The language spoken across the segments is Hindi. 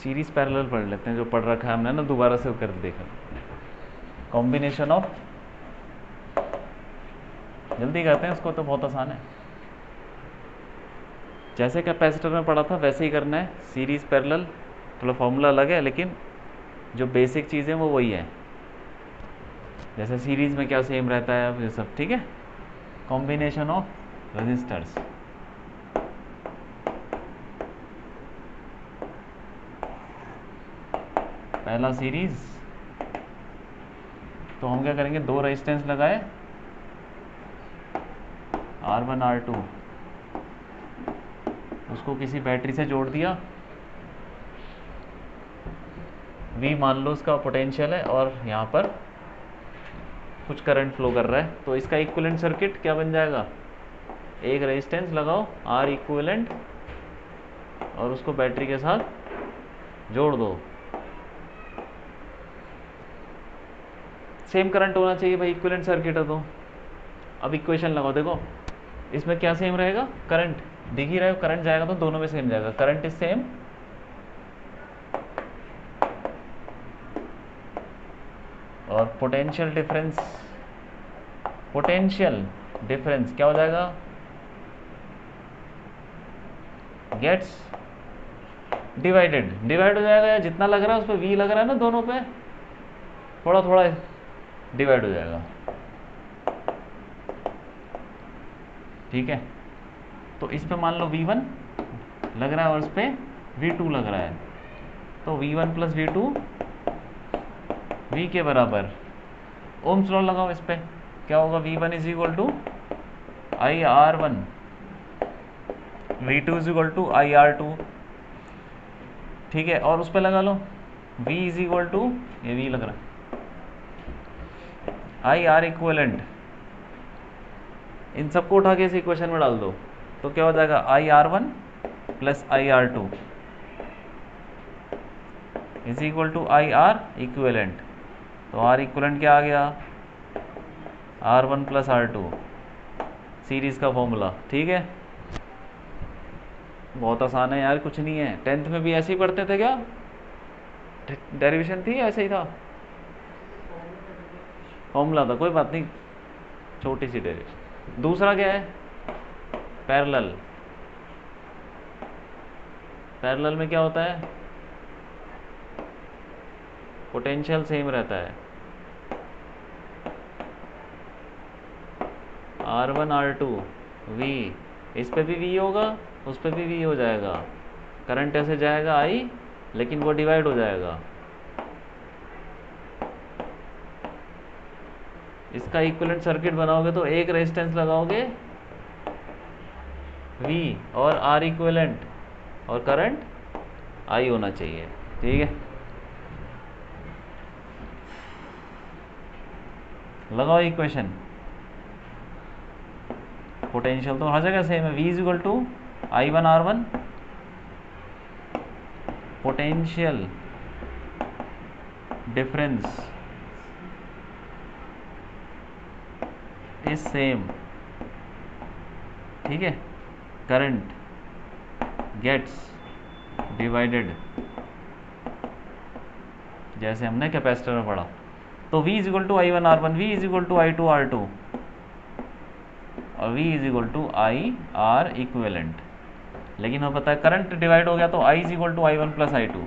सीरीज पैरेलल पढ़ लेते हैं, जो पढ़ रखा है हमने ना, दोबारा से कर देखा। कॉम्बिनेशन ऑफ, जल्दी करते हैं इसको, तो बहुत आसान है। जैसे कैपेसिटर में पढ़ा था वैसे ही करना है। सीरीज पैरेलल, थोड़ा फॉर्मूला अलग है, लेकिन जो बेसिक चीज़ें वो वही है। जैसे सीरीज में क्या सेम रहता है, अब ये सब ठीक है। कॉम्बिनेशन ऑफ रजिस्टर्स, पहला सीरीज, तो हम क्या करेंगे, दो रेजिस्टेंस लगाए R1 R2, उसको किसी बैटरी से जोड़ दिया। V मान लो उसका पोटेंशियल है और यहाँ पर कुछ करंट फ्लो कर रहा है, तो इसका इक्विवेलेंट सर्किट क्या बन जाएगा, एक रेजिस्टेंस लगाओ R इक्विवेलेंट और उसको बैटरी के साथ जोड़ दो। सेम करंट होना चाहिए भाई, इक्विवेलेंट सर्किट है तो। अब इक्वेशन लगाओ, देखो इसमें क्या सेम रहेगा, करंट दिख ही रहा है, करंट जाएगा तो दोनों में सेम जाएगा, करंट इज सेम और पोटेंशियल डिफरेंस, पोटेंशियल डिफरेंस क्या हो जाएगा, गेट्स डिवाइडेड, डिवाइड हो जाएगा, या जितना लग रहा है उस पर V लग रहा है ना, दोनों पे थोड़ा थोड़ा डिवाइड हो जाएगा, ठीक है। तो इस पे मान लो V1 लग रहा है और इस पे V2 लग रहा है, तो V1 प्लस V2 V के बराबर। ओम्स लॉ लगाओ इस पे, क्या होगा, V1 is equal to IR1, V2 is equal to IR2, ठीक है। और उस पे लगा लो V इज इक्वल टू, ये V लग रहा है, IR इक्वलेंट, इन सबको उठा के इस इक्वेशन में डाल दो, तो क्या हो जाएगा, IR1 plus IR2 is equal to IR equivalent. तो R इक्वलेंट क्या आ गया, R1 प्लस R2, सीरीज का फॉर्मूला, ठीक है। बहुत आसान है यार, कुछ नहीं है। 10th में भी ऐसे ही पढ़ते थे क्या, डेरिवेशन थी, ऐसे ही था, फॉर्मूला था, कोई बात नहीं, छोटी सी डेरिवेशन। दूसरा क्या है, पैरेलल। पैरेलल में क्या होता है, पोटेंशियल सेम रहता है, R1 R2 V, इस पे भी V होगा, उस पे भी V हो जाएगा, करंट ऐसे जाएगा I, लेकिन वो डिवाइड हो जाएगा। इसका इक्विवेलेंट सर्किट बनाओगे तो एक रेजिस्टेंस लगाओगे V और R इक्विवेलेंट, और करंट I होना चाहिए, ठीक है। लगाओ इक्वेशन, पोटेंशियल तो हर जगह सेम है, V is equal to I1 R1, potential difference is same, ठीक है। करंट गेट्स डिवाइडेड, जैसे हमने कैपेसिटर में पढ़ा। तो V is equal to I1 R1, V is equal to I2 R2 और V is equal to IR equivalent. लेकिन हमें पता है करंट डिवाइड हो गया, तो I is equal to I1 plus I2।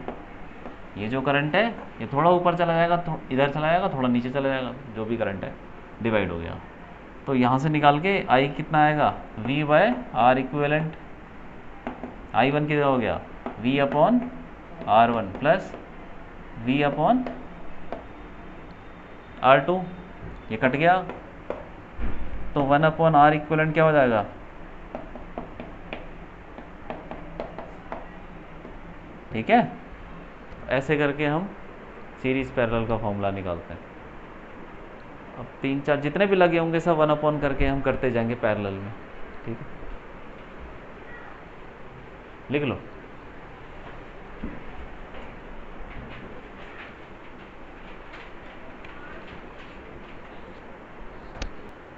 ये जो करंट है ये थोड़ा ऊपर चला जाएगा, इधर चला जाएगा, थोड़ा नीचे चला जाएगा, जो भी करंट है डिवाइड हो गया। तो यहाँ से निकाल के I कितना आएगा, V bye R equivalent. I1 कितना हो गया, V upon R1 plus V upon R2, ये कट गया, तो 1 अपॉन R इक्विवेलेंट क्या हो जाएगा, ठीक है। ऐसे करके हम सीरीज पैरेलल का फॉर्मूला निकालते हैं। अब 3-4 जितने भी लगे होंगे सब 1 अपॉन करके हम करते जाएंगे पैरेलल में, ठीक है। लिख लो,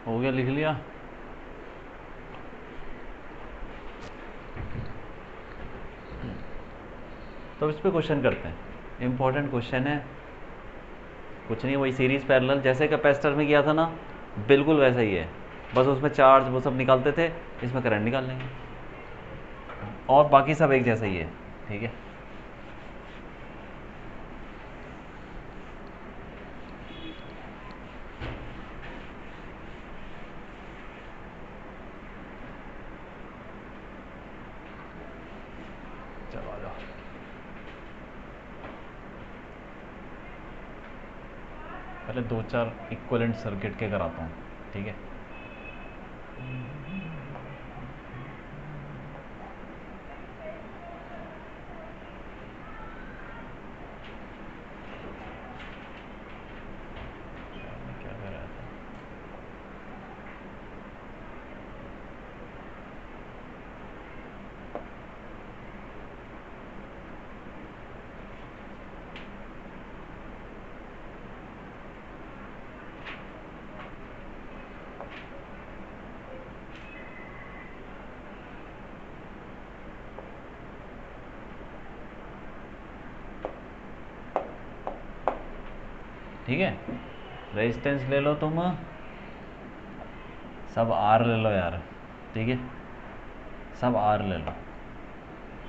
हो गया, लिख लिया। तो इस पर क्वेश्चन करते हैं, इम्पोर्टेंट क्वेश्चन है, कुछ नहीं, वही सीरीज पैरेलल जैसे कैपेसिटर में किया था ना, बिल्कुल वैसा ही है, बस उसमें चार्ज वो सब निकालते थे, इसमें करंट निकाल लेंगे, और बाकी सब एक जैसा ही है। ठीक है, चलो आ जाओ। पहले 2-4 इक्विवेलेंट सर्किट के कराता हूँ। ठीक है, क्या कर रहा था? ठीक है, रेजिस्टेंस ले लो तुम, सब आर ले लो यार। ठीक है, सब आर ले लो,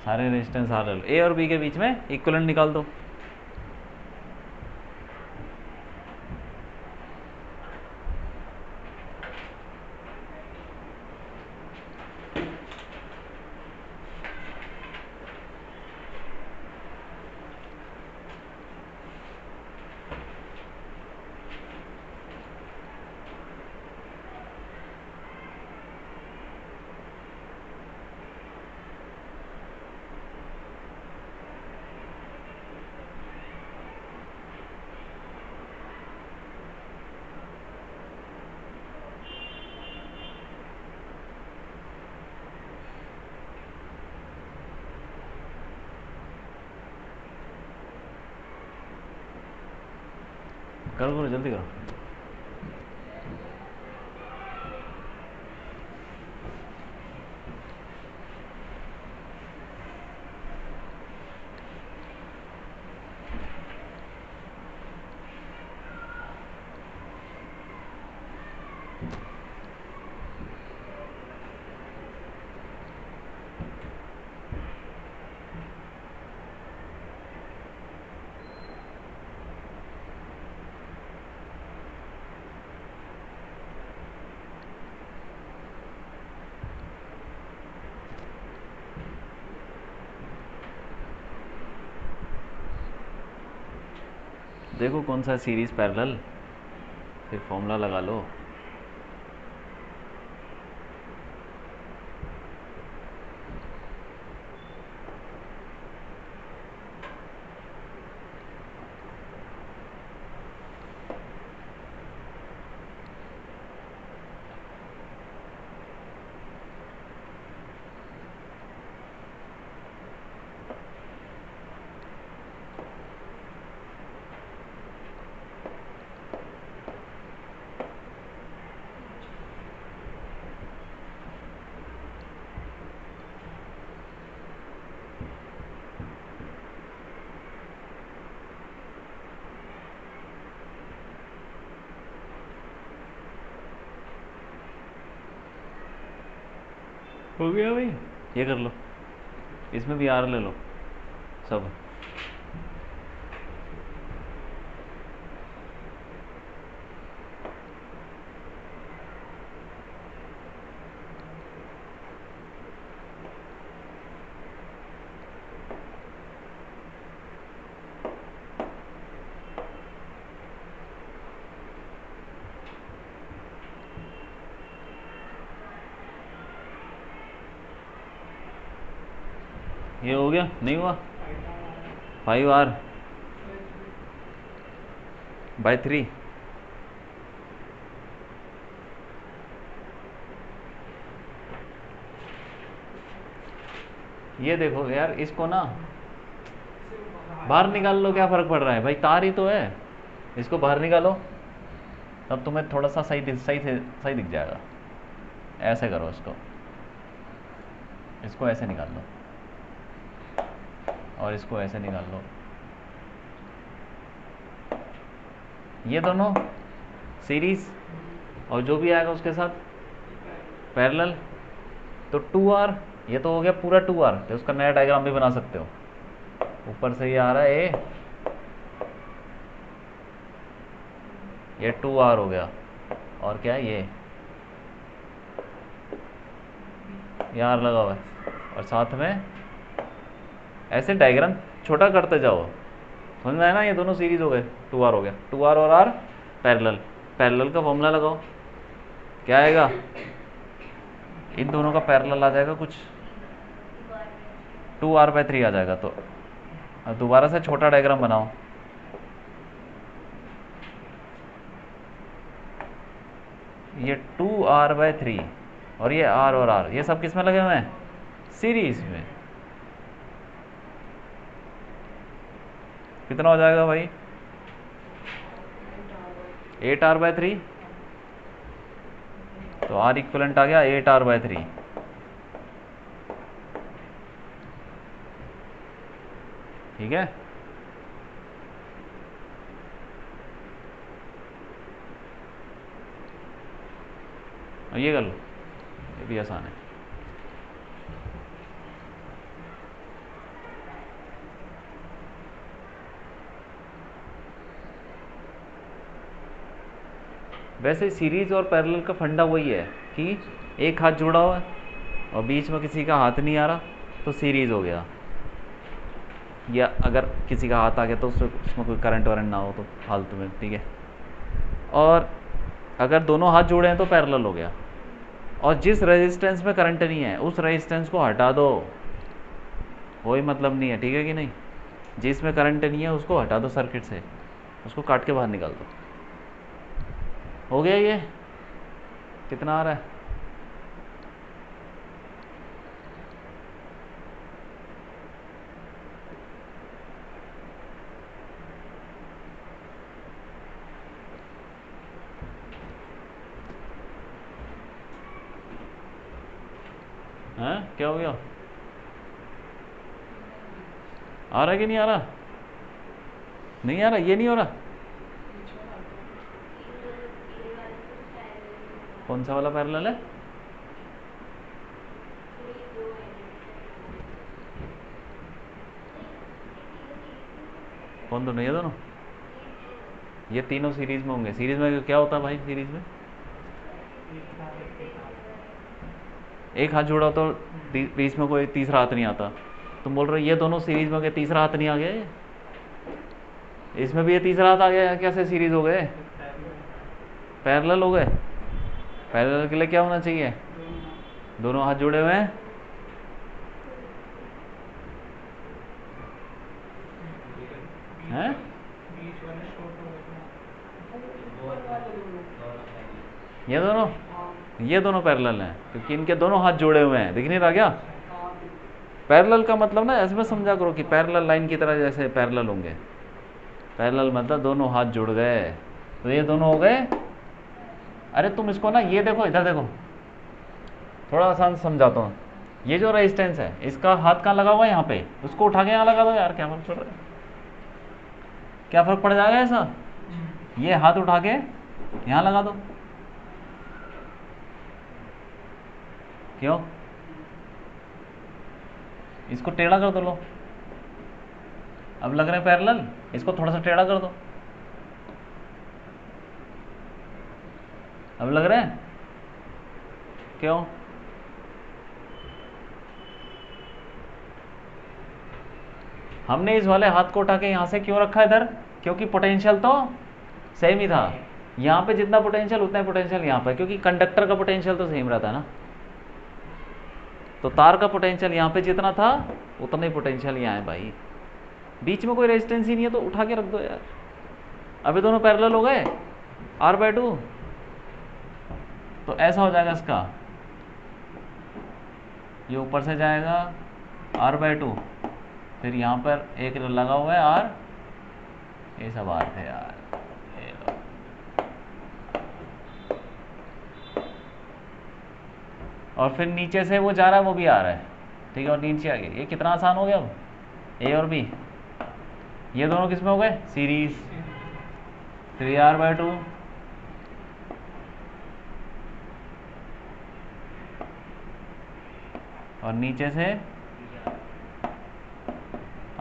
सारे रेजिस्टेंस आर ले लो, ए और बी के बीच में इक्विवेलेंट निकाल दो। करो करो जल्दी करो। देखो कौन सा सीरीज पैरेलल, फिर फॉर्मूला लगा लो। हो गया भाई, ये कर लो, इसमें भी आर ले लो सब। ये हो गया, नहीं हुआ? 5R/3। ये देखो यार, इसको ना बाहर निकाल लो, क्या फ़र्क पड़ रहा है भाई, तार ही तो है, इसको बाहर निकालो, तब तुम्हें थोड़ा सा सही दिख जाएगा। ऐसे करो इसको, इसको ऐसे निकाल लो, और इसको ऐसे निकाल लो। ये दोनों सीरीज और जो भी आएगा उसके साथ पैरेलल। तो 2r, ये तो हो गया पूरा 2r, तो उसका नया डायग्राम भी बना सकते हो। ऊपर से ये आ रहा है ये 2r हो गया, और क्या है ये r लगा हुआ है, और साथ में ऐसे डायग्राम छोटा करते जाओ। समझ में आया ना? ये दोनों सीरीज हो गए, 2r हो गया, 2r और r पैरेलल। पैरेलल का फॉर्मूला लगाओ, क्या आएगा? इन दोनों का पैरेलल आ जाएगा कुछ 2r/3 आ जाएगा। तो अब दोबारा से छोटा डायग्राम बनाओ। ये 2r/3 और ये r और r, ये सब किस में लगे हुए हैं? सीरीज में। कितना हो जाएगा भाई? 8r/3। तो r इक्वलेंट आ गया 8r/3। ठीक है, और ये कर लो, ये भी आसान है। वैसे सीरीज और पैरेलल का फंडा वही है कि एक हाथ जुड़ा हुआ है और बीच में किसी का हाथ नहीं आ रहा, तो सीरीज हो गया। या अगर किसी का हाथ आ गया तो उसमें कोई करंट वरंट ना हो तो फालतू में, ठीक है। और अगर दोनों हाथ जुड़े हैं तो पैरेलल हो गया। और जिस रेजिस्टेंस में करंट नहीं है उस रेजिस्टेंस को हटा दो, कोई मतलब नहीं है, ठीक है कि नहीं? जिसमें करंट नहीं है उसको हटा दो सर्किट से, उसको काट के बाहर निकाल दो। हो गया ये? कितना आ रहा है? हैं? क्या हो गया? आ रहा है कि नहीं आ रहा? नहीं आ रहा, ये नहीं हो रहा। कौन सा वाला पैरेलल है? कौन दोनों? ये दोनों? ये तीनों सीरीज में होंगे। सीरीज में क्या होता है भाई? सीरीज में एक हाथ जुड़ा तो बीच में कोई तीसरा हाथ नहीं आता। तुम बोल रहे हो ये दोनों सीरीज में गए, तीसरा हाथ नहीं आ गया? इसमें भी ये तीसरा हाथ आ गया, कैसे सीरीज हो गए? पैरेलल हो गए। पैरेलल के लिए क्या होना चाहिए? दोनों हाथ जुड़े हुए हैं। हैं? ये दोनों पैरेलल हैं क्योंकि इनके दोनों हाथ जुड़े हुए हैं। दिख नहीं रहा क्या? पैरेलल का मतलब ना ऐसे में समझा करो कि पैरेलल लाइन की तरह जैसे पैरेलल होंगे। पैरेलल मतलब दोनों हाथ जुड़ गए, तो ये दोनों हो गए। अरे तुम इसको ना, ये देखो, इधर देखो, थोड़ा आसान समझाता हूँ। ये जो रेजिस्टेंस है इसका हाथ कहाँ लगा हुआ है? यहाँ पे। उसको उठा के यहाँ लगा दो यार, क्या फर्क पड़ रहा है? क्या फर्क पड़ जाएगा ऐसा? ये हाथ उठा के यहाँ लगा दो। क्यों? इसको टेढ़ा कर दो। लो, अब लग रहे हैं पैरेलल, इसको थोड़ा सा टेढ़ा कर दो। अब लग रहे हैं? क्यों? हमने इस वाले हाथ को उठा के यहाँ से क्यों रखा इधर? क्योंकि पोटेंशियल तो सेम ही था। यहाँ पे जितना पोटेंशियल उतना ही पोटेंशियल यहाँ पे, क्योंकि कंडक्टर का पोटेंशियल तो सेम रहता है ना। तो तार का पोटेंशियल यहाँ पे जितना था उतना ही पोटेंशियल यहाँ है भाई। बीच में कोई रेजिस्टेंस ही नहीं है तो उठा के रख दो यार। अभी दोनों पैरेलल हो गए, r/2। तो ऐसा हो जाएगा इसका, ये ऊपर से जाएगा r/2, फिर यहाँ पर एक लगा हुआ है r, ये सब r थे यार। ये लो, और फिर नीचे से वो जा रहा है, वो भी आ रहा है, ठीक है, और नीचे आ गया। ये कितना आसान हो गया अब? ए और बी, ये दोनों किस में हो गए, सीरीज, 3r/2 और नीचे से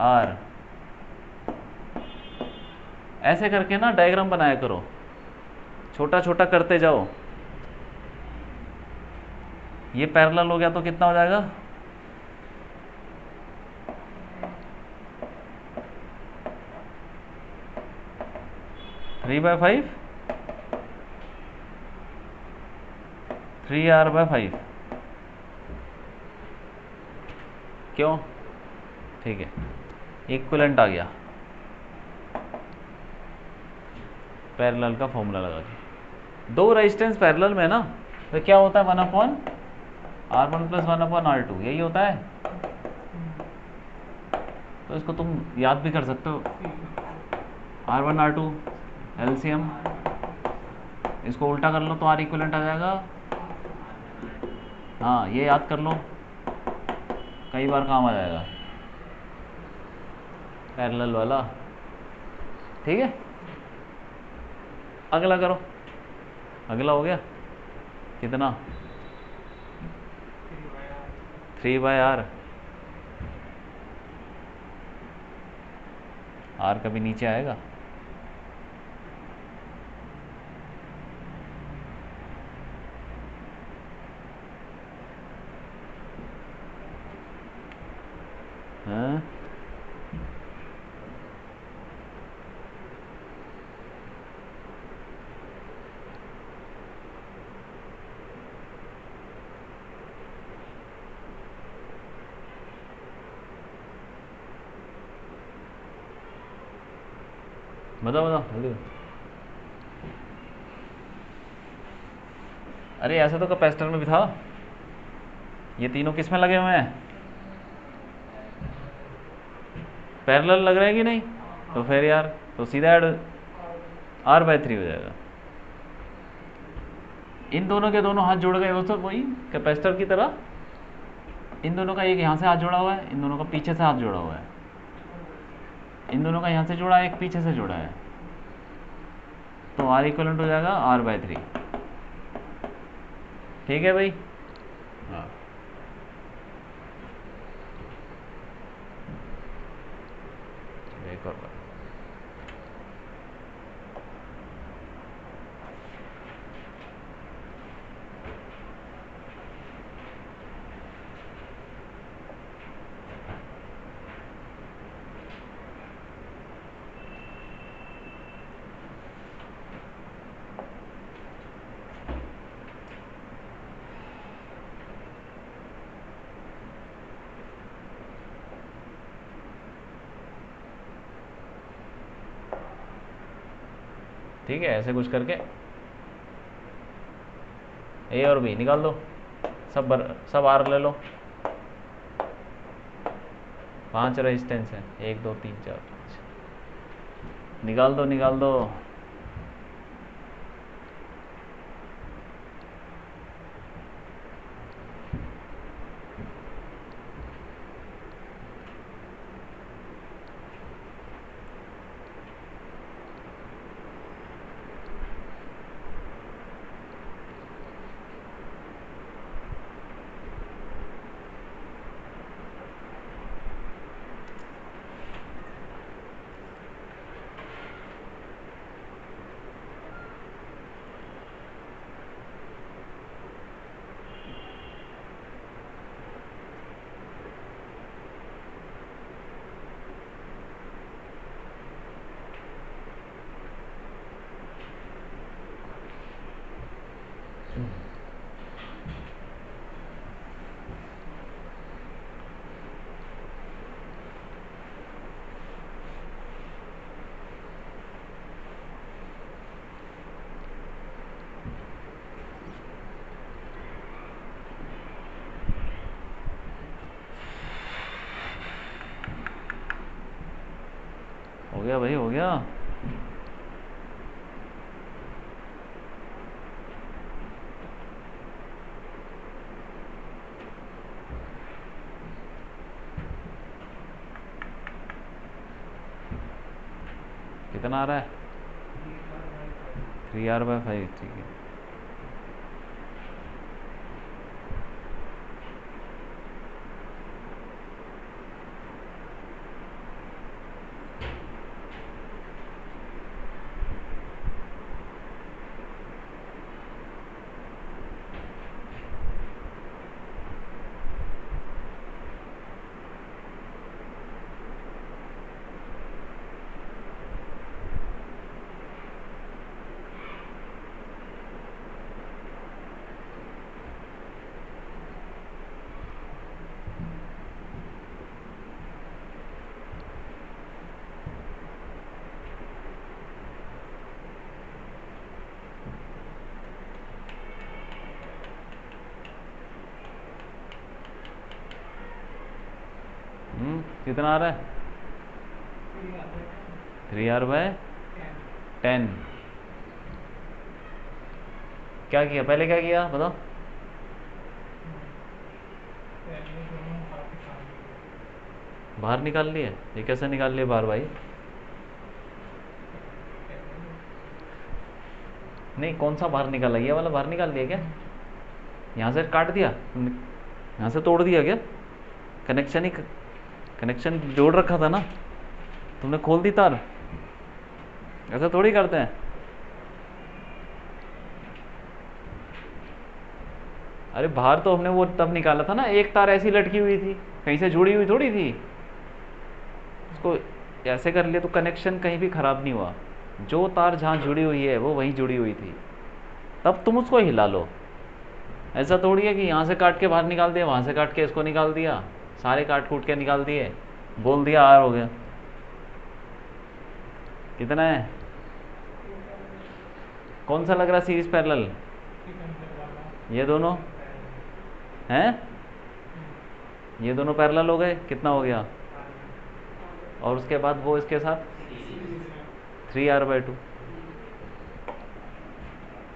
r। ऐसे करके ना डायग्राम बनाया करो, छोटा छोटा करते जाओ। ये पैरेलल हो गया तो कितना हो जाएगा, 3/5, 3r/5, क्यों, ठीक है, इक्विवेलेंट आ गया पैरेलल का फॉर्मूला लगा के। दो रेजिस्टेंस पैरेलल में ना तो क्या होता है, 1/r1 + 1/r2, यही होता है। तो इसको तुम याद भी कर सकते हो, r1 r2 एलसीएम, इसको उल्टा कर लो तो r इक्विवेलेंट आ जाएगा। हाँ, ये याद कर लो, कई बार काम आ जाएगा पैरेलल वाला, ठीक है। अगला करो, अगला हो गया कितना, 3/r, r कभी नीचे आएगा, हाँ बताओ बताओ जल्दी। अरे ऐसा तो कैपेसिटर में भी था, ये तीनों किस में लगे हुए हैं, पैरेलल लग रहा है कि नहीं, तो फिर यार तो सीधा ऐड r/3 हो जाएगा। इन दोनों के दोनों हाथ जुड़ गए, वो सब वही कैपेसिटर की तरह, इन दोनों का एक यहाँ से हाथ जुड़ा हुआ है, इन दोनों का पीछे से हाथ जुड़ा हुआ है, इन दोनों का यहाँ से जुड़ा है, एक पीछे से जुड़ा है, तो r इक्वलेंट हो जाएगा r/3, ठीक है भाई। हाँ एक और बात, ठीक है, ऐसे कुछ करके ए और बी निकाल दो, सब आर ले लो, 5 रेजिस्टेंस है, 1 2 3 4 5, निकाल दो निकाल दो। हो गया भाई, हो गया। कितना आ रहा है? 3R/5, ठीक है। कितना आ रहा है? 3R/10। क्या किया पहले, क्या किया बताओ? बाहर निकाल लिए? ये कैसे निकाल लिए बाहर भाई? नहीं, कौन सा बाहर निकाला? ये वाला बाहर निकाल दिया क्या? यहाँ से काट दिया तुमने? यहाँ से तोड़ दिया क्या? कनेक्शन जोड़ रखा था ना तुमने, खोल दी तार। ऐसा थोड़ी करते हैं। अरे बाहर तो हमने वो तब निकाला था ना, एक तार ऐसी लटकी हुई थी, कहीं से जुड़ी हुई थोड़ी थी। उसको ऐसे कर लिए तो कनेक्शन कहीं भी खराब नहीं हुआ। जो तार जहाँ जुड़ी हुई है वो वहीं जुड़ी हुई थी, तब तुम उसको हिला लो। ऐसा थोड़ी है कि यहाँ से काट के बाहर निकाल दिया, वहाँ से काट के इसको निकाल दिया, सारे काट कूट के निकाल दिए, बोल दिया आर हो गया। कितना है? कौन सा लग रहा सीरीज पैरेलल? ये दोनों हैं, ये दोनों पैरेलल हो गए, कितना हो गया? और उसके बाद वो इसके साथ 3R/2।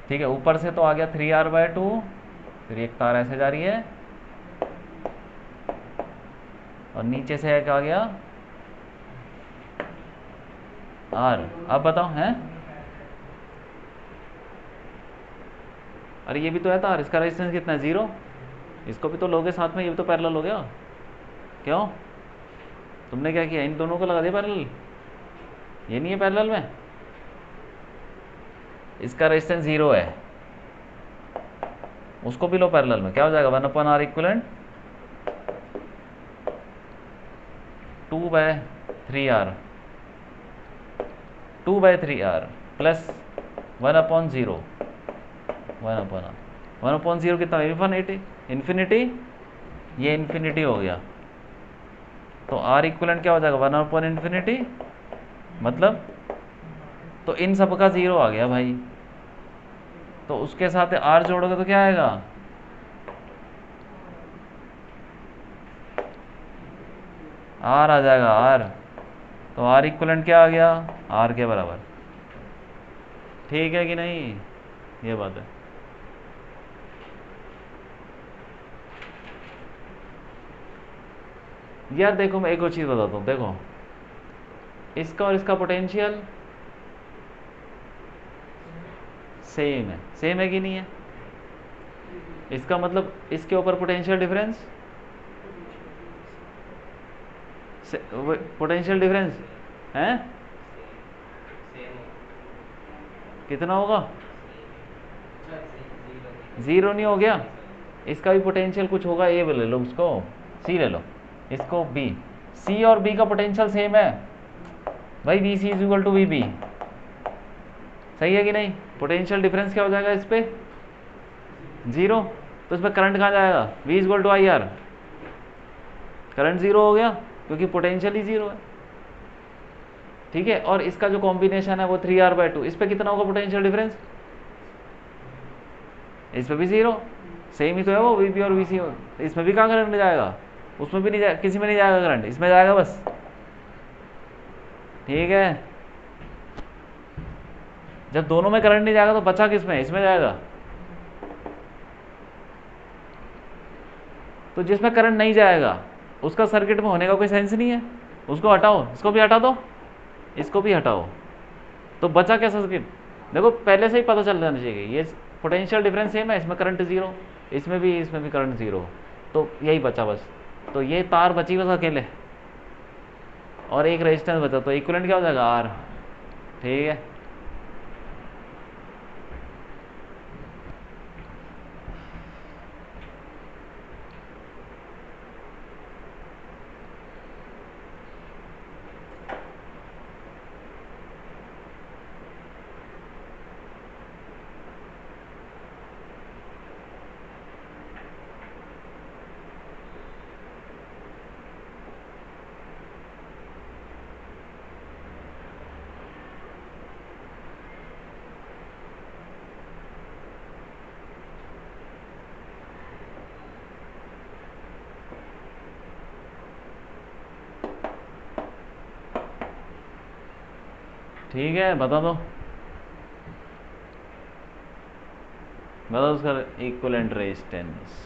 ठीक है, ऊपर से तो आ गया 3R/2, फिर एक तार ऐसे जा रही है, और नीचे से एक आ गया R। अब बताओ हैं? अरे ये भी तो है तार, इसका रेजिस्टेंस कितना है? 0। इसको भी तो लोगे साथ में, ये भी तो पैरेलल हो गया। क्यों? तुमने क्या किया, इन दोनों को लगा दिया पैरेलल? ये नहीं है पैरेलल में, इसका रेजिस्टेंस 0 है, उसको भी लो पैरेलल में। क्या हो जाएगा? 1/R equivalent 2/3R, 2/3R plus 1/0, 1/R। 1/0 कितना? इन्फिनिटी। ये इन्फिनिटी हो गया, तो R इक्विवेलेंट क्या हो जाएगा? 1/∞। मतलब तो इन सब का 0 आ गया भाई, तो उसके साथ R जोड़ोगे तो क्या आएगा? R आ जाएगा, R। तो R इक्विवेलेंट क्या आ गया? R के बराबर। ठीक है कि नहीं? ये बात है। यार देखो, मैं एक और चीज़ बताता हूँ। देखो, इसका और इसका पोटेंशियल सेम है कि नहीं है? इसका मतलब इसके ऊपर पोटेंशियल डिफरेंस, है कितना होगा? 0 नहीं हो गया? इसका भी पोटेंशियल कुछ होगा, ए ले लो उसको, सी ले लो, इसको बी। सी और बी का पोटेंशियल सेम है भाई, V C is equal to V B. सही है कि नहीं? पोटेंशियल डिफरेंस क्या हो जाएगा इस पे? 0। तो इसमें करंट कहाँ जाएगा? V is equal to I R. Current 0 हो गया क्योंकि पोटेंशियल ही 0 है। ठीक है, और इसका जो कॉम्बिनेशन है वो 3R/2, इस पे कितना होगा पोटेंशियल डिफरेंस? इस पे भी 0, सेम ही तो है वो, वी बी और वी सी। इसमें भी कहाँ करंट जाएगा? उसमें भी नहीं जाएगा, किसी में नहीं जाएगा करंट, इसमें जाएगा बस। ठीक है, जब दोनों में करंट नहीं जाएगा तो बचा किस में? इसमें जाएगा। तो जिसमें करंट नहीं जाएगा उसका सर्किट में होने का कोई सेंस नहीं है, उसको हटाओ। इसको भी हटा दो, इसको भी हटाओ, तो बचा क्या सर्किट? देखो पहले से ही पता चल जाना चाहिए, ये पोटेंशियल डिफरेंस सेम है, इसमें करंट ज़ीरो, इसमें भी करंट ज़ीरो, तो यही बचा बस। तो ये तार बची बस अकेले, और एक रेजिस्टेंस बचा, तो इक्विवेलेंट क्या हो जाएगा? आर। ठीक है, ठीक है, बता दो उसका इक्विवेलेंट रेजिस्टेंस।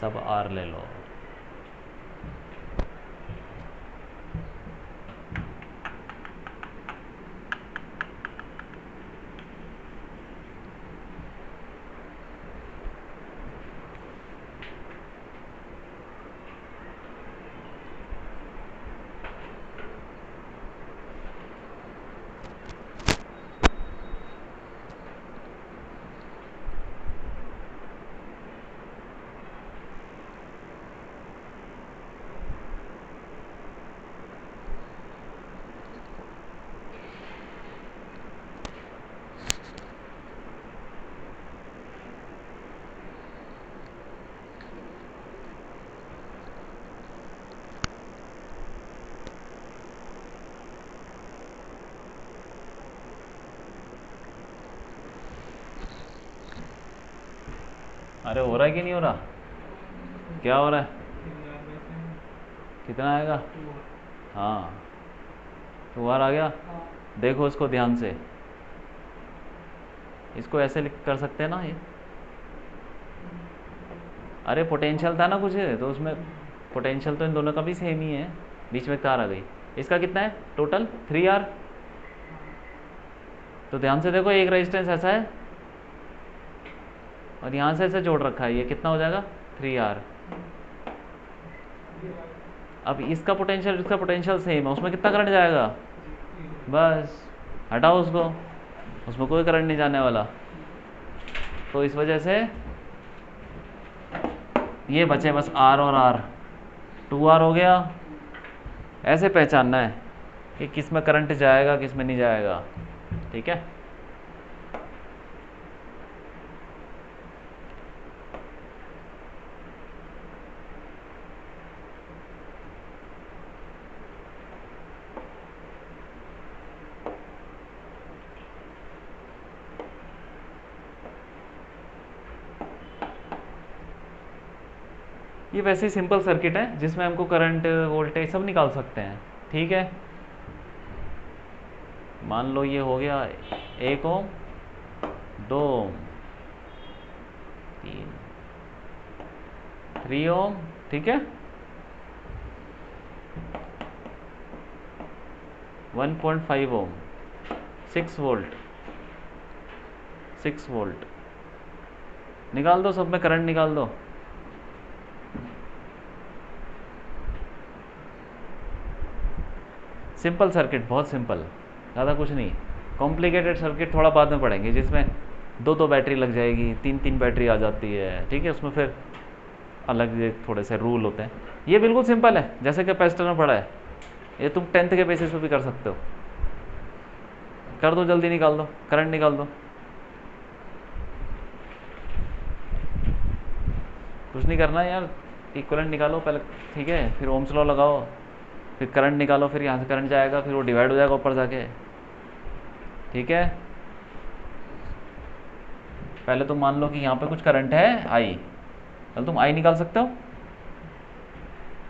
सब आर ले लो। अरे हो रहा है कि नहीं हो रहा? क्या हो रहा है? कितना आएगा? हाँ, 2R आ गया। देखो इसको ध्यान से, इसको ऐसे लिख कर सकते हैं ना ये। अरे पोटेंशियल था ना कुछ, तो उसमें पोटेंशियल तो इन दोनों का भी सेम ही है, बीच में तार आ गई। इसका कितना है टोटल? 3R। तो ध्यान से देखो, एक रेजिस्टेंस ऐसा है और यहाँ से ऐसे जोड़ रखा है, ये कितना हो जाएगा? 3R। अब इसका पोटेंशियल सेम है, उसमें कितना करंट जाएगा? बस हटाओ उसको, उसमें कोई करंट नहीं जाने वाला। तो इस वजह से ये बचे बस R और R, 2R हो गया। ऐसे पहचानना है कि किस में करंट जाएगा, किस में नहीं जाएगा। ठीक है, ये वैसे ही सिंपल सर्किट है जिसमें हमको करंट वोल्टेज सब निकाल सकते हैं। ठीक है, मान लो ये हो गया 1 ओम, 2 ओम, 3 ओम। ठीक है, 1.5 ओम, 6 वोल्ट, 6 वोल्ट। निकाल दो, सब में करंट निकाल दो। सिंपल सर्किट, बहुत सिंपल, ज़्यादा कुछ नहीं। कॉम्प्लिकेटेड सर्किट थोड़ा बाद में पढ़ेंगे, जिसमें 2 बैटरी लग जाएगी, 3 बैटरी आ जाती है। ठीक है, उसमें फिर अलग थोड़े से रूल होते हैं। ये बिल्कुल सिंपल है, जैसे कैपेसिटर में पढ़ा है। ये तुम 10th के बेसिस पे भी कर सकते हो। कर दो, जल्दी निकाल दो, करंट निकाल दो। कुछ नहीं करना है यार, इक्विवेलेंट निकालो पहले। ठीक है, फिर ओम्स लॉ लगाओ, फिर करंट निकालो, फिर यहाँ से करंट जाएगा, फिर वो डिवाइड हो जाएगा ऊपर जाके। ठीक है, पहले तुम मान लो कि यहाँ पे कुछ करंट है आई, चल तुम आई निकाल सकते हो,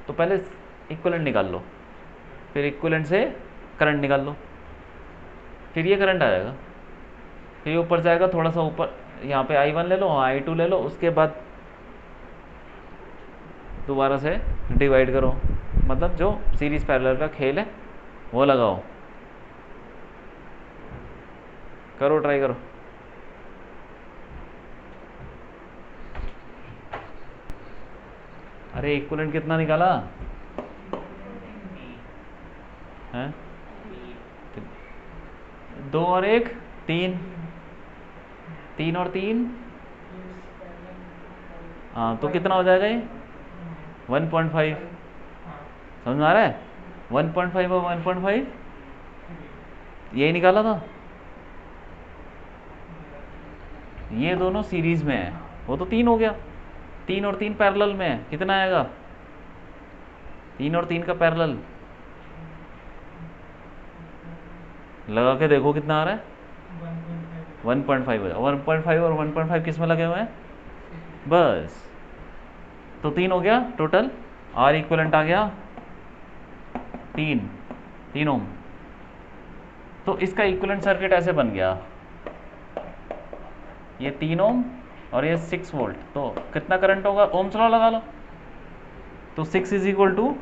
तो पहले इक्विवेलेंट निकाल लो, फिर इक्विवेलेंट से करंट निकाल लो, फिर ये करंट आ जाएगा, फिर ये ऊपर जाएगा, थोड़ा सा ऊपर यहाँ पे I1 ले लो, I2 ले लो, उसके बाद दोबारा से डिवाइड करो, मतलब जो सीरीज पैरेलल का खेल है वो लगाओ, करो ट्राई करो। अरे इक्विवेलेंट कितना निकाला है? 2 और 1 3, 3 और 3, हाँ तो कितना हो जाएगा ये 1.5, समझ में आ रहा है? 1.5 और 1.5 यही निकाला था। ये दोनों सीरीज में है, वो तो 3 हो गया, 3 और 3 पैरेलल में है, कितना आएगा 3 और 3 का पैरेलल, लगा के देखो कितना आ रहा है 1.5 हो जाएगा। 1.5 और 1.5 किस में लगे हुए हैं, बस तो 3 हो गया टोटल, आर इक्विवेलेंट आ गया 3 ओम। तो इसका इक्विवेलेंट सर्किट ऐसे बन गया, ये 3 ओम और ये 6 वोल्ट, तो कितना करंट होगा, ओम्स लॉ लगा लो, तो 6 is equal to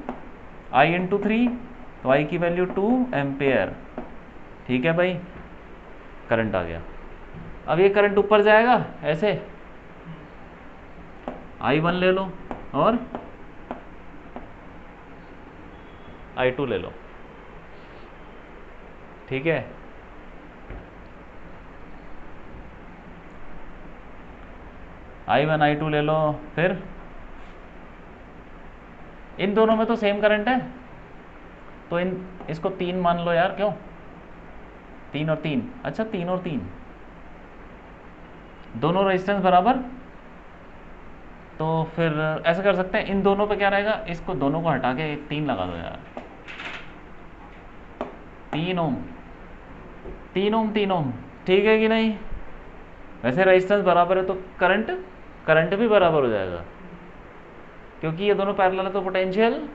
I into 3, तो आई की वैल्यू 2 एम्पेयर, ठीक है भाई, करंट आ गया। अब ये करंट ऊपर जाएगा ऐसे, I1 ले लो और I2 ले लो, ठीक है, I1 I2 ले लो, फिर इन दोनों में तो सेम करंट है, तो इसको 3 मान लो यार, क्यों 3 और 3, अच्छा 3 और 3 दोनों रेजिस्टेंस बराबर, तो फिर ऐसा कर सकते हैं, इन दोनों पे क्या रहेगा, इसको दोनों को हटा के 3 लगा दो यार, 3 ओम 3 ओम 3 ओम, ठीक है कि नहीं? वैसे रेजिस्टेंस बराबर है तो करंट भी बराबर हो जाएगा, क्योंकि ये दोनों पैरेलल है तो पोटेंशियल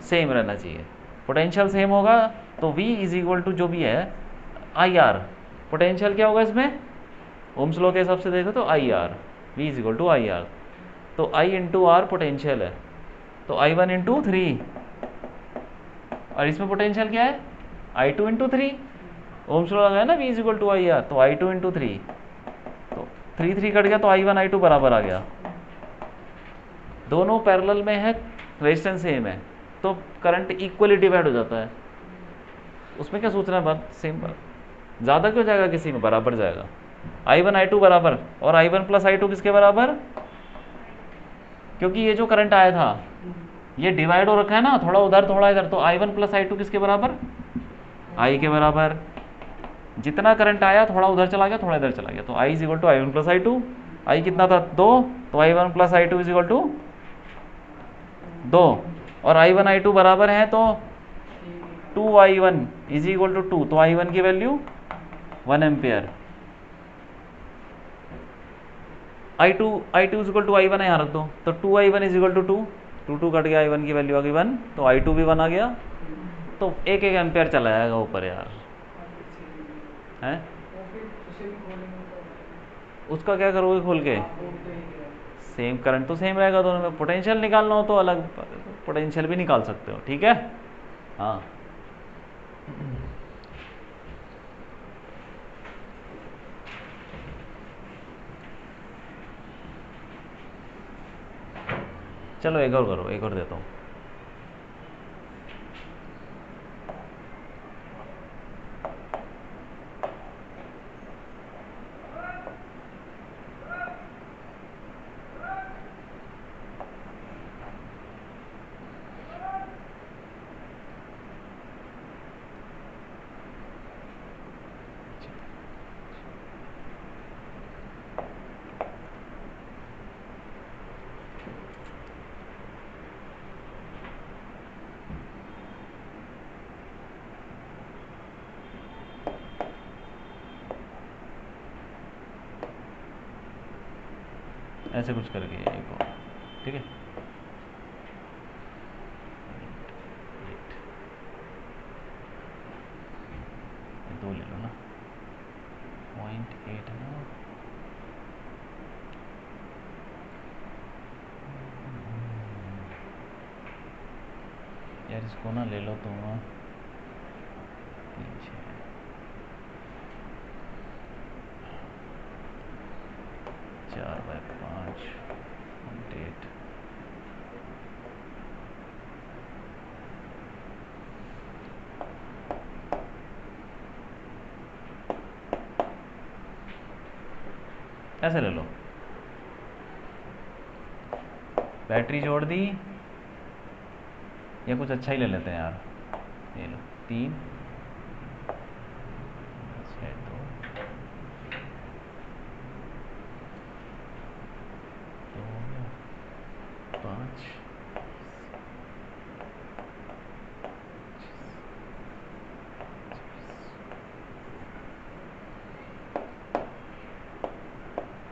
सेम रहना चाहिए। पोटेंशियल सेम होगा तो V इज इक्वल टू जो भी है IR, पोटेंशियल क्या होगा इसमें, ओम्स लॉ के हिसाब से देखो तो IR, V is equal to IR, तो I इंटू आर पोटेंशियल है, तो I1 इंटू 3, और इसमें पोटेंशियल क्या है I2 इंटू 3, ओम्स लॉ लगाया ना, V is equal to IR, तो I2 इंटू 3, तो 3 3 कट गया, तो I1 I2 बराबर आ गया, दोनों पैरेलल में है, रेजिस्टेंस सेम है, तो करंट इक्वली डिवाइड हो जाता है, उसमें क्या सोचना है, बात सेम बात, ज़्यादा क्यों जाएगा, किसी में बराबर जाएगा, I1 I2 बराबर, और I1 प्लस I2 किसके बराबर, क्योंकि ये जो करंट आया था ये डिवाइड हो रखा है ना, थोड़ा उधर थोड़ा इधर, तो I1 प्लस I2 किसके बराबर, I के बराबर, जितना करंट आया थोड़ा उधर चला गया थोड़ा इधर चला गया, तो I is equal to I1 plus I2, I कितना था 2, तो I1 plus I2 is equal to 2, और I1 I2 बराबर है तो 2I1 इज इक्वल टू 2, तो I1 की value 1 ampere, I2 is equal to I1 है, यहाँ रख दो, तो 2I1 is equal to 2 cut गया, I1 की वैल्यू आ गई 1, तो I2 भी 1 आ गया, तो 1 एम्पेयर चला जाएगा ऊपर यार, हैं उसका क्या करोगे खोल के, सेम करंट तो सेम रहेगा दोनों में, पोटेंशियल निकालना हो तो अलग पोटेंशियल भी निकाल सकते हो, ठीक है, हाँ चलो एक और करो, एक और देता हूँ। ऐसे कुछ करके एक और, ठीक है, दो ले लो ना, 0.8 है ना, यार इसको ना ले लो तुम, 3 6 4/5 8। ऐसे ले लो, बैटरी जोड़ दी, या कुछ अच्छा ही ले लेते हैं यार, ये लो 3 6 2 5।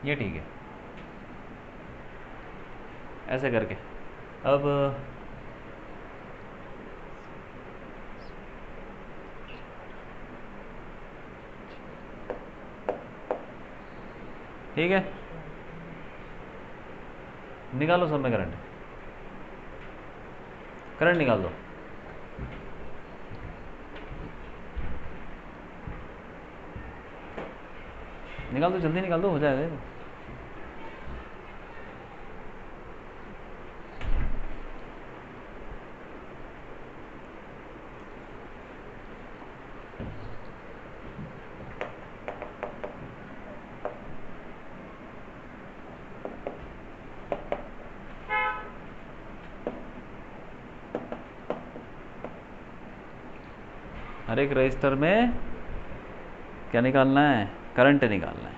ये ठीक है, ऐसे करके। अब ठीक है, निकालो सब में करंट, करंट निकाल दो। निकाल दो, जल्दी निकाल दो, हो जाएगा ये तो। हर एक रजिस्टर में क्या निकालना है, करंट निकालना है,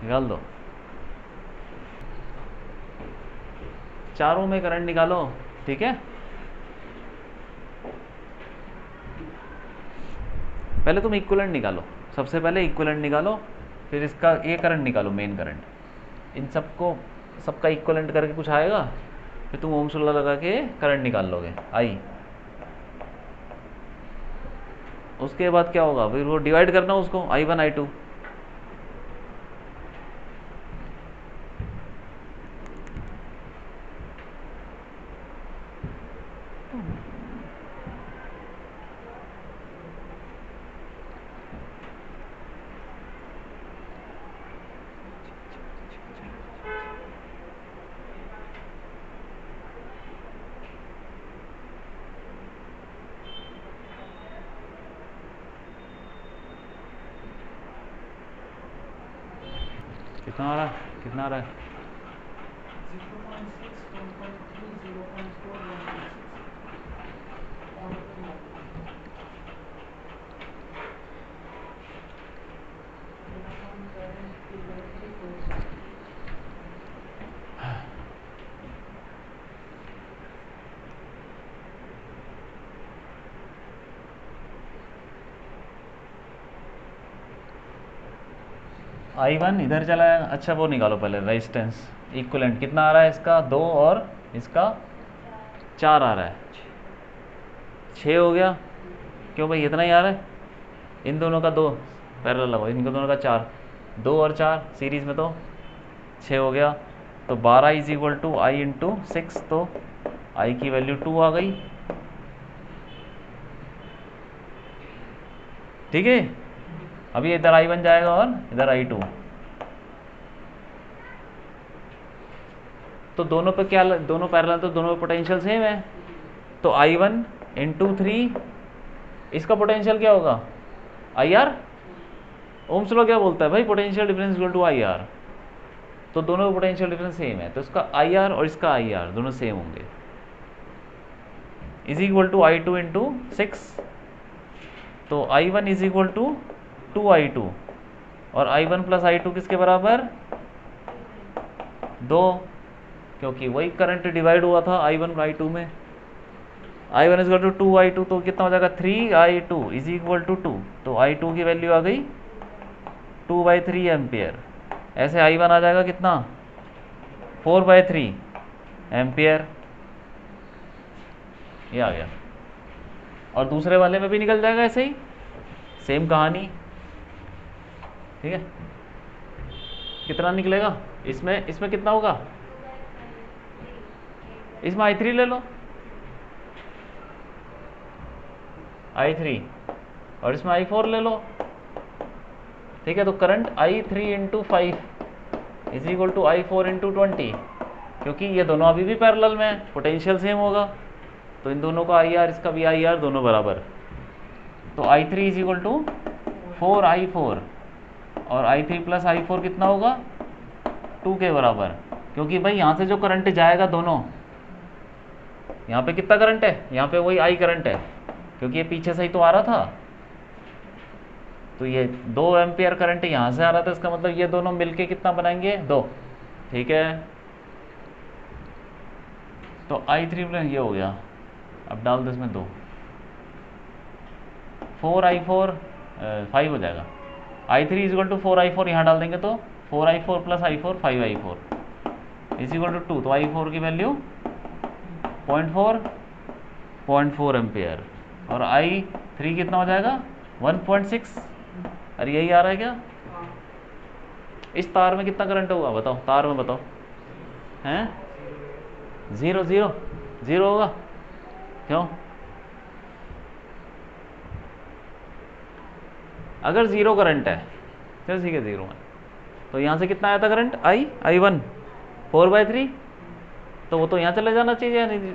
निकाल दो। चारों में करंट निकालो, ठीक है। पहले तुम इक्विवेलेंट निकालो, सबसे पहले इक्विवेलेंट निकालो, फिर इसका ये करंट निकालो, मेन करंट। इन सबको, सबका इक्विवेलेंट करके कुछ आएगा, फिर तुम ओम्स लॉ लगा के करंट निकाल लोगे, आई। उसके बाद क्या होगा, फिर वो डिवाइड करना उसको, I1 I2। कितना आ रहा है, कितना आ रहा है? 0.6 1.3 0.4 I1 इधर चला जाएगा। अच्छा वो निकालो पहले, रेजिस्टेंस इक्विवेलेंट कितना आ रहा है इसका, 2 और इसका 4 आ रहा है, 6 हो गया। क्यों भाई इतना ही आ रहा है, इन दोनों का 2 पैरेलल लगाओ, इनके दोनों का 4, 2 और 4 सीरीज में तो 6 हो गया। तो 12 is equal to I into 6, तो आई की वैल्यू 2 आ गई, ठीक है। अभी इधर आई बन जाएगा और इधर I2। तो दोनों पे क्या, दोनों पैरेलल, तो दोनों पे पोटेंशियल सेम है। तो I1 इंटू 3, इसका पोटेंशियल क्या होगा, IR। ओम्स लॉ क्या बोलता है भाई, potential difference equal to IR। तो दोनों का पोटेंशियल डिफरेंस सेम है, तो इसका IR और इसका IR दोनों सेम होंगे, is equal to I2 into 6। तो I1 is equal to 2I2, और I1 प्लस I2 किसके बराबर, 2, क्योंकि वही करंट डिवाइड हुआ था I1 I2 में। I1 is equal to 2I2, तो कितना हो जाएगा, 3I2 इज इक्वल टू 2। तो I2 की वैल्यू आ गई 2/3 एम्पियर। ऐसे I1 आ जाएगा कितना, 4/3 एम्पियर, ये आ गया। और दूसरे वाले में भी निकल जाएगा ऐसे ही, सेम कहानी, ठीक है। कितना निकलेगा इसमें, इसमें कितना होगा, इसमें I3 ले लो, I3 और इसमें I4 ले लो, ठीक है। तो current I3 into 5 is equal to I4 into 20, क्योंकि ये दोनों अभी भी पैरेलल में है, पोटेंशियल सेम होगा, तो इन दोनों का IR इसका भी IR दोनों बराबर। तो I3 is equal to 4I4 और I3 प्लस I4 कितना होगा 2 के बराबर, क्योंकि भाई यहाँ से जो करंट जाएगा दोनों, यहाँ पे कितना करंट है, यहाँ पे वही I करंट है, क्योंकि ये पीछे से ही तो आ रहा था। तो ये 2 एम्पियर करंट यहाँ से आ रहा था, इसका मतलब ये दोनों मिलके कितना बनाएंगे 2, ठीक है। तो I3 प्लस ये हो गया, अब डाल दो इसमें 2, 4I4 5 हो जाएगा। I3 is equal to 4I4 यहाँ डाल देंगे तो 4I4 plus I4 5I4 is equal to 2, तो I4 की वैल्यू 0.4 एम्पियर और I3 कितना हो जाएगा 1.6। अरे यही आ रहा है क्या? इस तार में कितना करंट होगा बताओ, तार में बताओ, हैं 0 होगा, क्यों? अगर 0 करंट है, चलो ठीक है 0 है, तो यहाँ से कितना आया था करंट I1 4/3, तो वो तो यहाँ चले जाना चाहिए, नहीं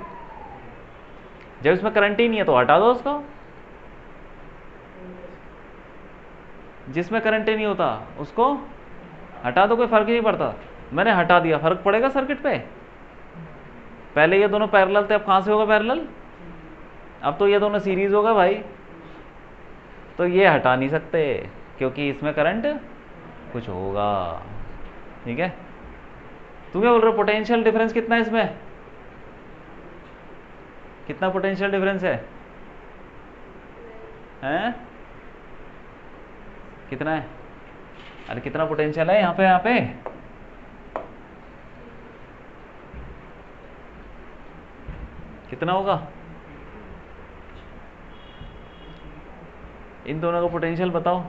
जब इसमें करंट ही नहीं है तो हटा दो उसको, जिसमें करंट ही नहीं होता उसको हटा दो, कोई फर्क ही नहीं पड़ता। मैंने हटा दिया, फर्क पड़ेगा सर्किट पे? पहले ये दोनों पैरेलल थे, अब कहाँ से होगा पैरेलल? अब तो ये दोनों सीरीज होगा भाई, तो ये हटा नहीं सकते क्योंकि इसमें करंट कुछ होगा, ठीक है। तुम क्या बोल रहे हो, पोटेंशियल डिफरेंस कितना है इसमें, कितना पोटेंशियल डिफरेंस है, हैं कितना है? अरे कितना पोटेंशियल है यहाँ पे कितना होगा? इन दोनों का पोटेंशियल बताओ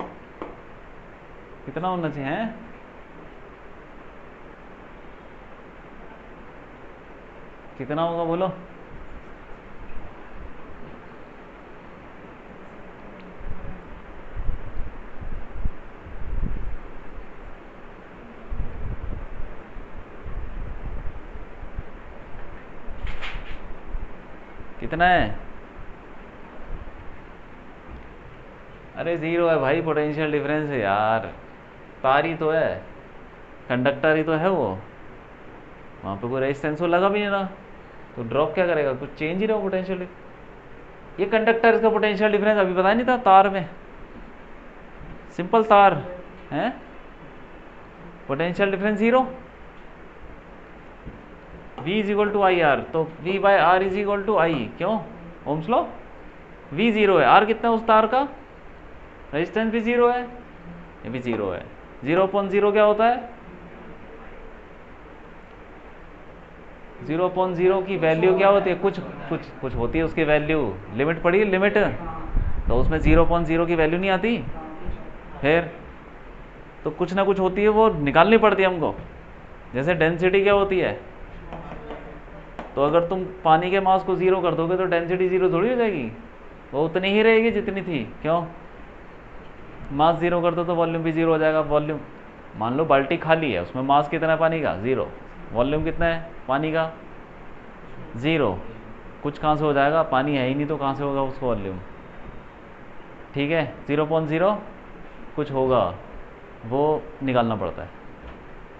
कितना होना चाहिए, हैं कितना होगा बोलो? कितना है? अरे 0 है भाई, पोटेंशियल डिफरेंस है यार, तार ही तो है, कंडक्टर ही तो है वो, वहाँ पे कोई रेजिस्टेंस वो लगा भी नहीं रहा, तो ड्रॉप क्या करेगा, कुछ चेंज ही रहा पोटेंशियल। ये कंडक्टर का पोटेंशियल डिफरेंस अभी पता नहीं था, तार में सिंपल तार है, potential difference 0, V is equal to I R, तो V by R is equal to I, क्यों? Ohm's law. V 0 है, R कितना है उस तार का, रेजिस्टेंस भी 0 है, ये भी 0 है। 0.0 क्या होता है, 0.0 की वैल्यू क्या होती है, कुछ होती है उसकी वैल्यू, लिमिट पड़ी है लिमिट, तो उसमें 0.0 की वैल्यू नहीं आती, फिर तो कुछ ना कुछ होती है, वो निकालनी पड़ती है हमको। जैसे डेंसिटी क्या होती है, तो अगर तुम पानी के मास को 0 कर दोगे तो डेंसिटी 0 थोड़ी हो जाएगी, वो उतनी ही रहेगी जितनी थी, क्यों? मास 0 कर दो तो वॉल्यूम भी 0 हो जाएगा। वॉल्यूम मान लो बाल्टी खाली है, उसमें मास कितना है पानी का 0, वॉल्यूम कितना है पानी का 0, कुछ कहाँ से हो जाएगा, पानी है ही नहीं तो कहाँ से होगा उसको वॉल्यूम, ठीक है। 0.0 कुछ होगा, वो निकालना पड़ता है,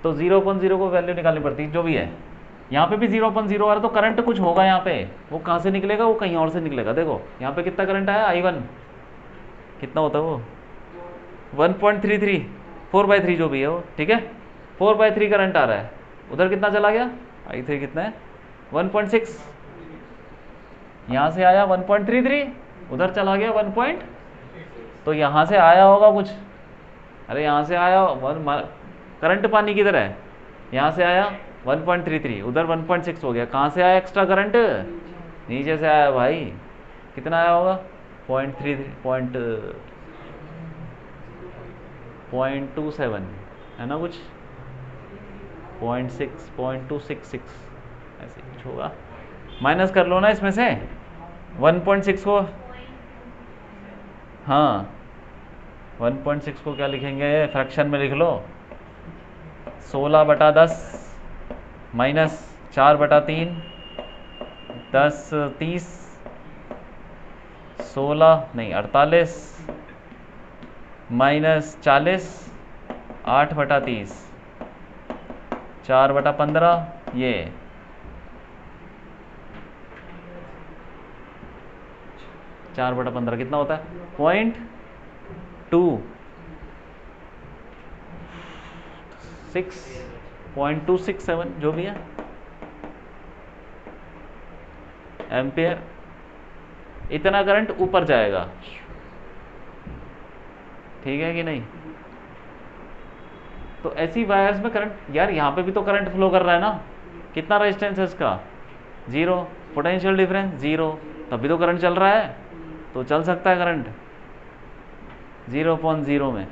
तो 0.0 को वैल्यू निकालनी पड़ती है, जो भी है। यहाँ पे भी 0.0 आ रहा है, तो करंट कुछ होगा यहाँ पे, वो कहाँ से निकलेगा, वो कहीं और से निकलेगा। देखो यहाँ पे कितना करंट आया I1, कितना होता है वो 1.33, 4/3 जो भी है वो, ठीक है। 4/3 करंट आ रहा है, उधर कितना चला गया I3 कितना है 1.6, यहाँ से आया 1.33, उधर चला गया 1. तो यहाँ से आया होगा कुछ, अरे यहाँ से आया करंट पानी किधर है, यहाँ से आया 1.33, उधर 1.6 हो गया, कहाँ से आया एक्स्ट्रा करंट, नीचे से आया भाई, कितना आया होगा 0.27 है ना, कुछ 0.266 ऐसे कुछ होगा, माइनस कर लो ना इसमें से 1.6 को, हाँ 1.6 को क्या लिखेंगे, फ्रैक्शन में लिख लो, 16/10 माइनस 4/3, 10 30, 16 नहीं 48 माइनस 40, 8/30, 4/15, ये 4/15 कितना होता है, 0.267 जो भी है एम्पियर। इतना करंट ऊपर जाएगा, ठीक है कि नहीं। तो ऐसी वायर्स में करंट, यार यहाँ पे भी तो करंट फ्लो कर रहा है ना, कितना रेजिस्टेंस है इसका, 0, पोटेंशियल डिफरेंस 0, तब भी तो करंट चल रहा है, तो चल सकता है करंट 0.0 में।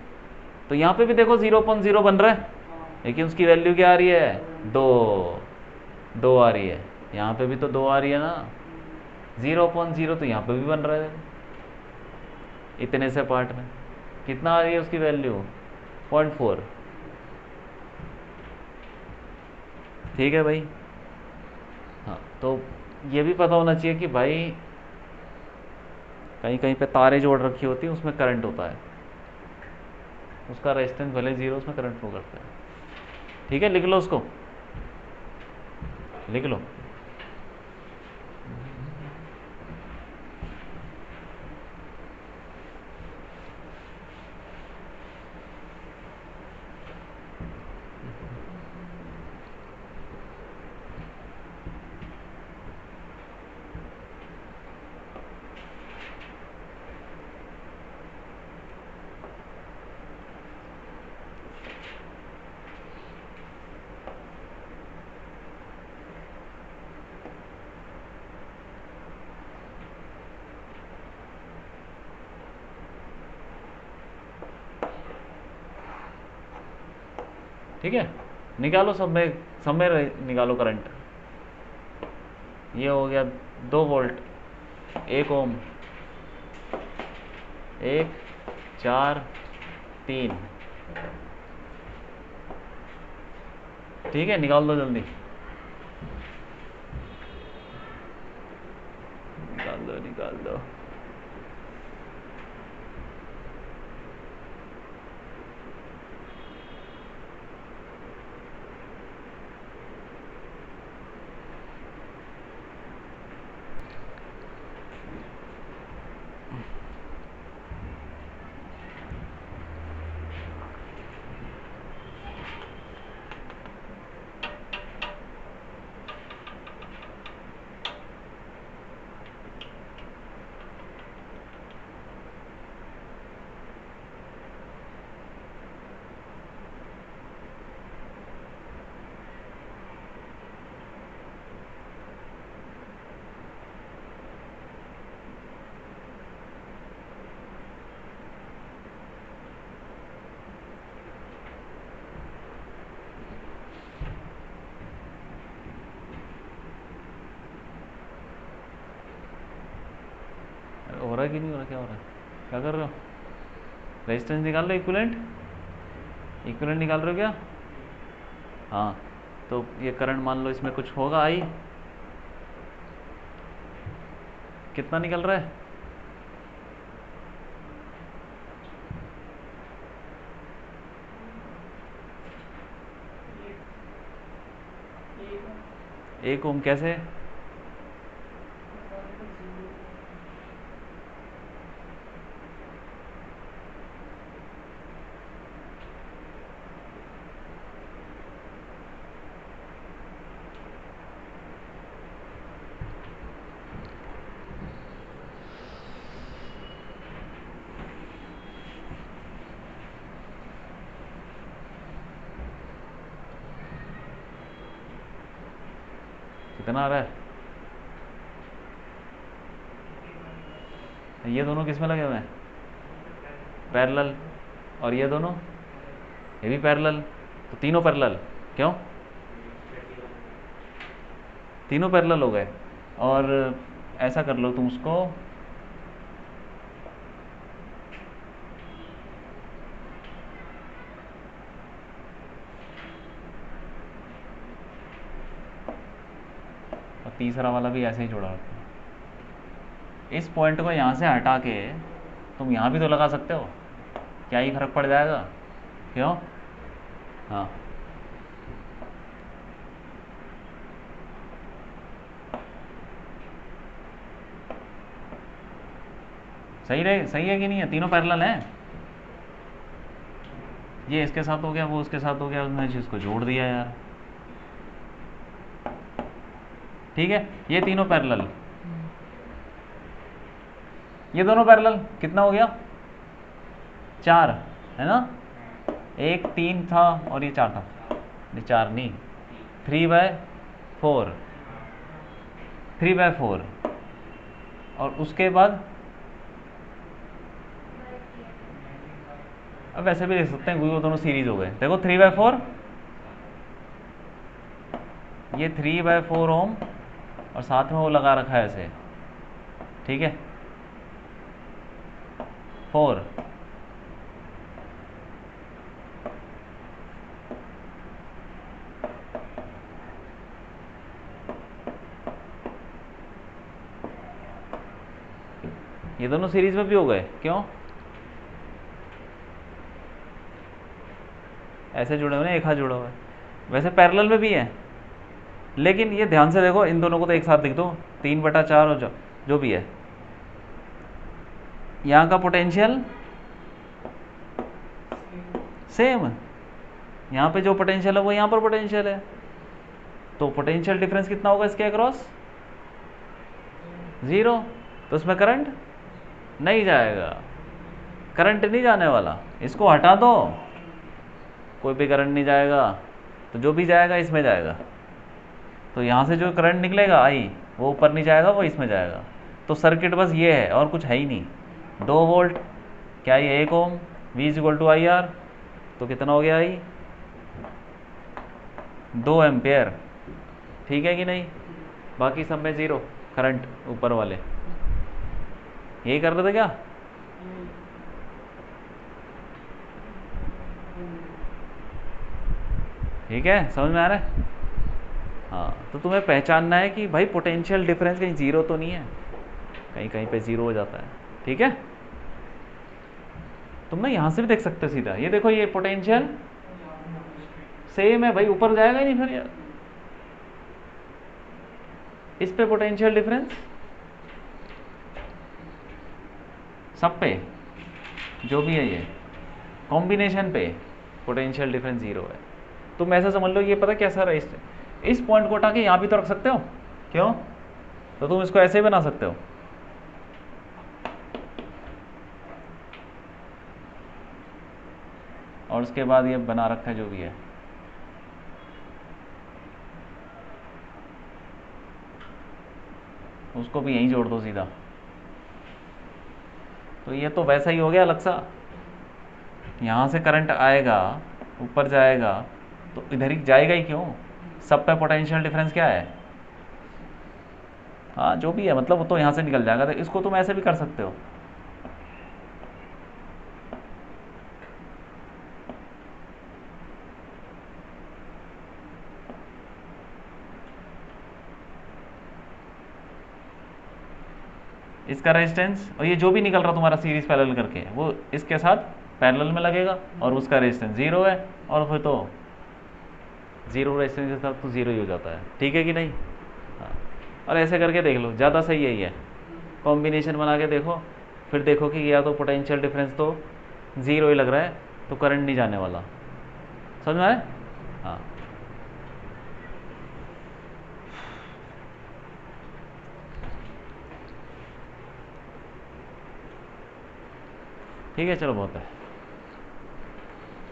तो यहाँ पे भी देखो 0.0 बन रहा है, लेकिन उसकी वैल्यू क्या आ रही है, 2 आ रही है, यहाँ पे भी तो 2 आ रही है ना, 0.0 तो यहाँ पे भी बन रहा है इतने से पार्ट में, कितना आ रही है उसकी वैल्यू, 0.4। ठीक है भाई। हाँ तो ये भी पता होना चाहिए कि भाई कहीं कहीं पे तारे जोड़ रखी होती है, उसमें करंट होता है, उसका रेजिस्टेंस भले 0, उसमें करंट फ्लो करता है। ठीक है, लिख लो उसको, लिख लो। ठीक है, निकालो सब में निकालो करंट। ये हो गया 2 वोल्ट, 1 ओम, 1 4 3। ठीक है, निकाल दो जल्दी, निकाल दो। हो रहा है कि नहीं हो रहा, क्या हो रहा है, क्या कर रहे हो, रेजिस्टेंस निकाल रहे हो, इक्विवेलेंट निकाल रहे हो क्या। हाँ तो ये करंट मान लो इसमें कुछ होगा, आई कितना निकल रहा है, एक 1 ओम, कैसे, कितना आ रहा है, ये दोनों किस में लगे हुए हैं, पैरेलल, और ये दोनों, ये भी पैरेलल, तो तीनों पैरेलल, क्यों, तीनों पैरेलल हो गए। और ऐसा कर लो तुम उसको, तीसरा वाला भी ऐसे ही जुड़ा रखो। इस पॉइंट को यहाँ से हटा के तुम यहाँ भी तो लगा सकते हो, क्या ही फर्क पड़ जाएगा, क्यों? हाँ सही है कि नहीं है? तीनों पैरेलल हैं। ये इसके साथ हो गया, वो उसके साथ हो गया, उसने चीज़ को जोड़ दिया यार। ठीक है, ये तीनों पैरेलल, ये दोनों पैरेलल, कितना हो गया? 4 है ना? 1 3 था और ये 4 था, नहीं 4 नहीं, 3/4, 3/4। और उसके बाद अब वैसे भी देख सकते हैं क्योंकि वो दोनों सीरीज हो गए। देखो 3/4, ये 3/4 ओम और साथ में वो लगा रखा है ऐसे, ठीक है, 4। ये दोनों सीरीज में भी हो गए, क्यों? ऐसे जुड़े हुए हैं, एक हाथ जुड़ा हुआ है। वैसे पैरेलल में भी है, लेकिन ये ध्यान से देखो, इन दोनों को तो एक साथ लिख दो, 3/4 और जो भी है, यहाँ का पोटेंशियल सेम, यहाँ पे जो पोटेंशियल है वो यहाँ पर पोटेंशियल है, तो पोटेंशियल डिफरेंस कितना होगा इसके अक्रॉस? 0। तो उसमें करंट नहीं जाएगा, करंट नहीं जाने वाला, इसको हटा दो, कोई भी करंट नहीं जाएगा, तो जो भी जाएगा इसमें जाएगा। तो यहाँ से जो करंट निकलेगा आई, वो ऊपर नहीं जाएगा, वो इसमें जाएगा। तो सर्किट बस ये है और कुछ है ही नहीं। 2 वोल्ट, क्या ये 1 ओम, V = IR, तो कितना हो गया आई? 2 एम्पेयर, ठीक है कि नहीं? बाकी सब में 0 करंट, ऊपर वाले यही कर रहे थे क्या? ठीक है, समझ में आ रहा है? हाँ, तो तुम्हें पहचानना है कि भाई पोटेंशियल डिफरेंस कहीं 0 तो नहीं है, कहीं कहीं पे 0 हो जाता है, ठीक है? तुम ना यहाँ से भी देख सकते हो सीधा, ये देखो, ये पोटेंशियल सेम है भाई, ऊपर जाएगा ही नहीं फिर यार। इस पे पोटेंशियल डिफरेंस, सब पे जो भी है, ये कॉम्बिनेशन पे पोटेंशियल डिफरेंस 0 है। तुम ऐसा समझ लो, ये पता कैसा रहा, इस पॉइंट को उठा के यहाँ भी तो रख सकते हो, क्यों? तो तुम इसको ऐसे ही बना सकते हो, और उसके बाद ये बना रखा है जो भी है, उसको भी यहीं जोड़ दो सीधा। तो ये तो वैसा ही हो गया अलग सा, यहाँ से करंट आएगा, ऊपर जाएगा, तो इधर ही जाएगा ही, क्यों? सब पे पोटेंशियल डिफरेंस क्या है? हाँ जो भी है, मतलब वो तो यहाँ से निकल जाएगा। तो इसको तुम ऐसे भी कर सकते हो, इसका रेजिस्टेंस और ये जो भी निकल रहा तुम्हारा सीरीज पैरेलल करके, वो इसके साथ पैरेलल में लगेगा, और उसका रेजिस्टेंस 0 है, और फिर तो 0 रेजिस्टेंस के साथ तो 0 ही हो जाता है, ठीक है कि नहीं? हाँ, और ऐसे करके देख लो, ज़्यादा सही यही है, कॉम्बिनेशन बना के देखो, फिर देखो कि या तो पोटेंशियल डिफरेंस तो 0 ही लग रहा है, तो करंट नहीं जाने वाला। समझ में आए? हाँ ठीक है, चलो बहुत है।